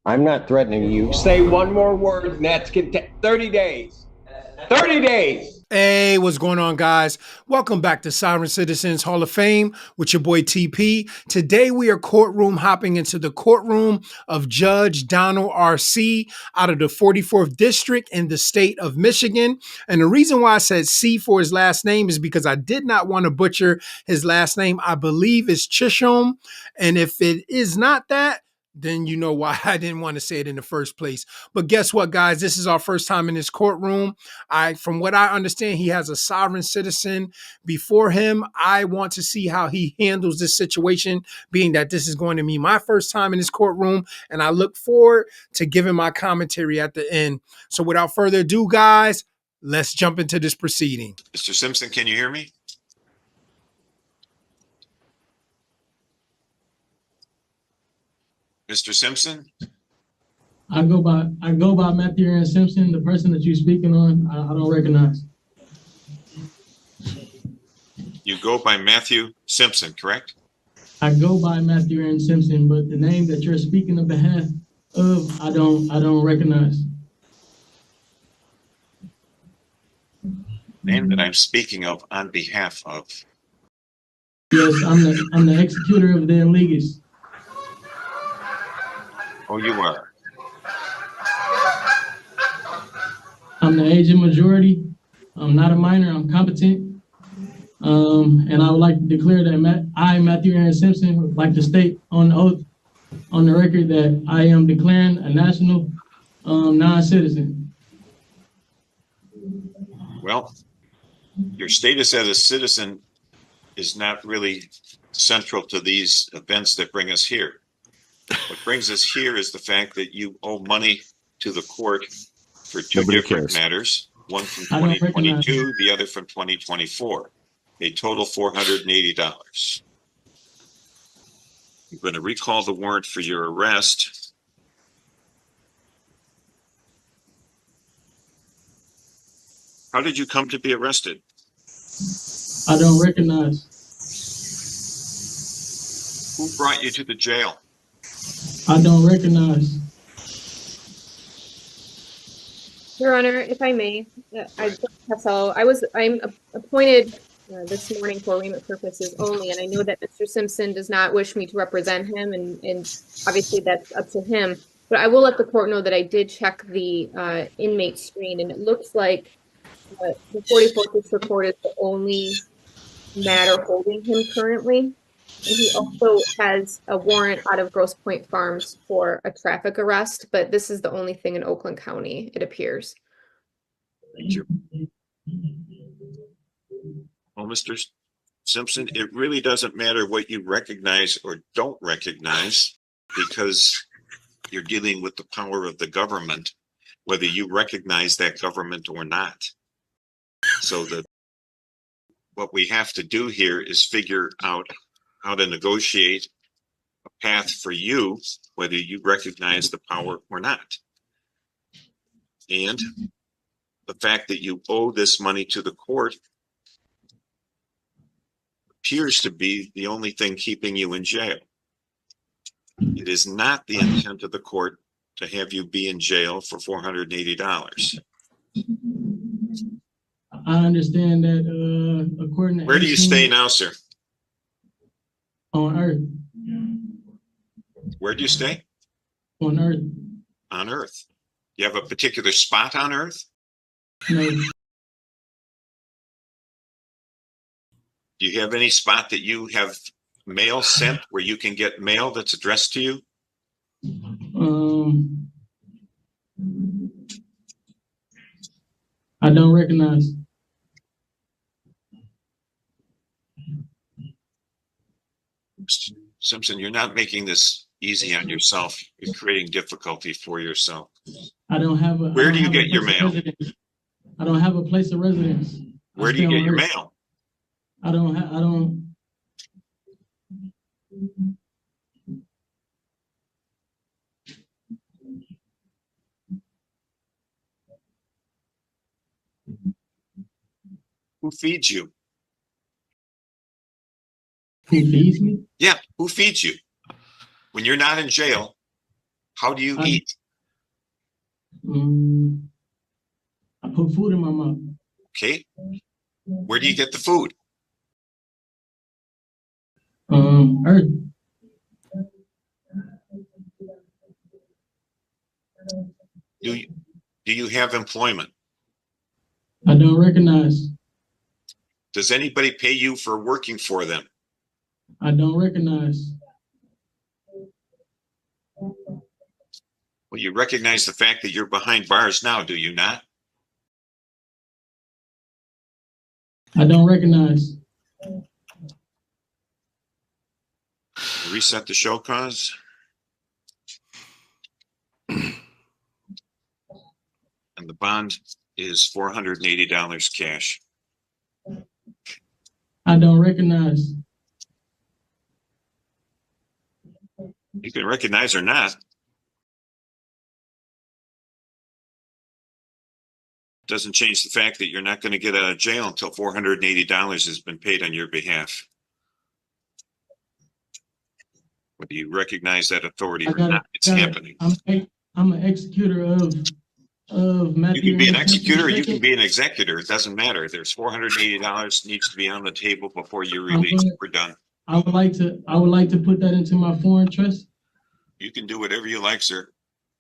I'm not threatening you. Say one more word, and that's 30 days. 30 days. Hey, what's going on, guys? Welcome back to Sovereign Citizens Hall of Fame with your boy TP. Today, we are courtroom hopping into the courtroom of Judge Donald R C out of the 44th District in the state of Michigan. And the reason why I said C for his last name is because I did not want to butcher his last name. I believe it's Chisholm. And if it is not that, then you know why I didn't want to say it in the first place. But guess what, guys? This is our first time in this courtroom. From what I understand, he has a sovereign citizen before him. I want to see how he handles this situation, being that this is going to be my first time in this courtroom, and I look forward to giving my commentary at the end. So without further ado, guys, let's jump into this proceeding. Mr. Simpson, can you hear me? Mr. Simpson? I go by Matthew Aaron Simpson. The person that you're speaking on, I don't recognize. You go by Matthew Simpson, correct? I go by Matthew Aaron Simpson, but the name that you're speaking on behalf of, I don't recognize. Name that I'm speaking of on behalf of. Yes, I'm the executor of the illegus. Oh, you are. I'm the agent majority. I'm not a minor. I'm competent. And I would like to declare that I, Matthew Aaron Simpson, would like to state on the oath, on the record, that I am declaring a national non-citizen. Well, your status as a citizen is not really central to these events that bring us here. What brings us here is the fact that you owe money to the court for two different matters, one from 2022, the other from 2024, a total $480. I'm going to recall the warrant for your arrest. How did you come to be arrested? I don't recognize. Who brought you to the jail? I don't recognize. Your Honor, if I may, I'm appointed this morning for arraignment purposes only, and I know that Mr. Simpson does not wish me to represent him, and obviously that's up to him. But I will let the court know that I did check the inmate screen, and it looks like the 44th District Court is the only matter holding him currently. And he also has a warrant out of Grosse Pointe Farms for a traffic arrest, but this is the only thing in Oakland County, it appears. Thank you. Well, Mr. Simpson, it really doesn't matter what you recognize or don't recognize, because you're dealing with the power of the government, whether you recognize that government or not. So what we have to do here is figure out how to negotiate a path for you, whether you recognize the power or not. And the fact that you owe this money to the court appears to be the only thing keeping you in jail. It is not the intent of the court to have you be in jail for $480. I understand that according to... Where do you stay now, sir? On Earth. Where do you stay? On Earth. On Earth. You have a particular spot on Earth? No. Do you have any spot that you have mail sent where you can get mail that's addressed to you? I don't recognize. Mr. Simpson, you're not making this easy on yourself. You're creating difficulty for yourself. I don't have a... Where do you get your mail? I don't have a place of residence. Where do you get your mail? I don't... Who feeds you? Who feeds me? Yeah, who feeds you? When you're not in jail, How do you eat? I put food in my mouth. Okay. Where do you get the food? Earth. Do you have employment? I don't recognize. Does anybody pay you for working for them? I don't recognize. Well, you recognize the fact that you're behind bars now, do you not? I don't recognize. Reset the show cause. And the bond is $480 cash. I don't recognize. You can recognize or not. Doesn't change the fact that you're not going to get out of jail until $480 has been paid on your behalf. Whether you recognize that authority or not, it's happening. I'm an executor of Matthew. You can be an executor, you can be an executor. It doesn't matter. There's $480 needs to be on the table before you're released. We're done. I would like to put that into my foreign trust. You can do whatever you like, sir.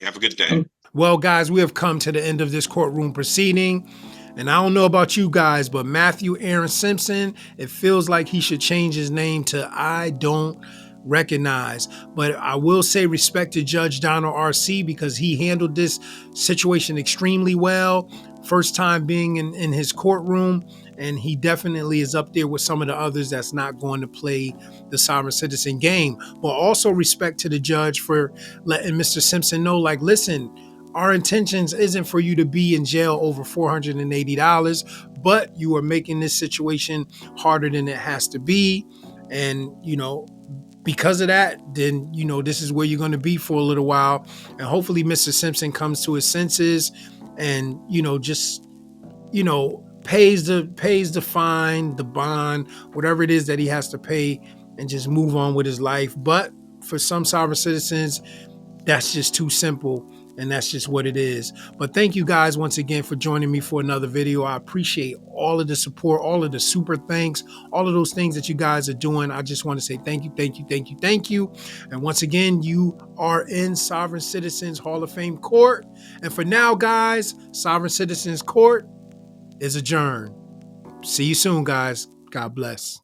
Have a good day. Okay. Well, guys, we have come to the end of this courtroom proceeding. And I don't know about you guys, but Matthew Aaron Simpson, it feels like he should change his name to I Don't Recognize. But I will say respect to Judge Donald R C because he handled this situation extremely well. First time being in his courtroom. And he definitely is up there with some of the others that's not going to play the sovereign citizen game. But also respect to the judge for letting Mr. Simpson know, like, listen, our intentions isn't for you to be in jail over $480, but you are making this situation harder than it has to be. And, you know, because of that, then, you know, this is where you're going to be for a little while. And hopefully Mr. Simpson comes to his senses and, you know, just, you know, pays the fine, the bond, whatever it is that he has to pay and just move on with his life. But for some sovereign citizens, that's just too simple. And that's just what it is. But thank you guys once again for joining me for another video. I appreciate all of the support, all of the super thanks, all of those things that you guys are doing. I just want to say thank you, thank you, thank you, thank you. And once again, you are in Sovereign Citizens Hall of Fame Court. And for now, guys, Sovereign Citizens Court is adjourned. See you soon, guys. God bless.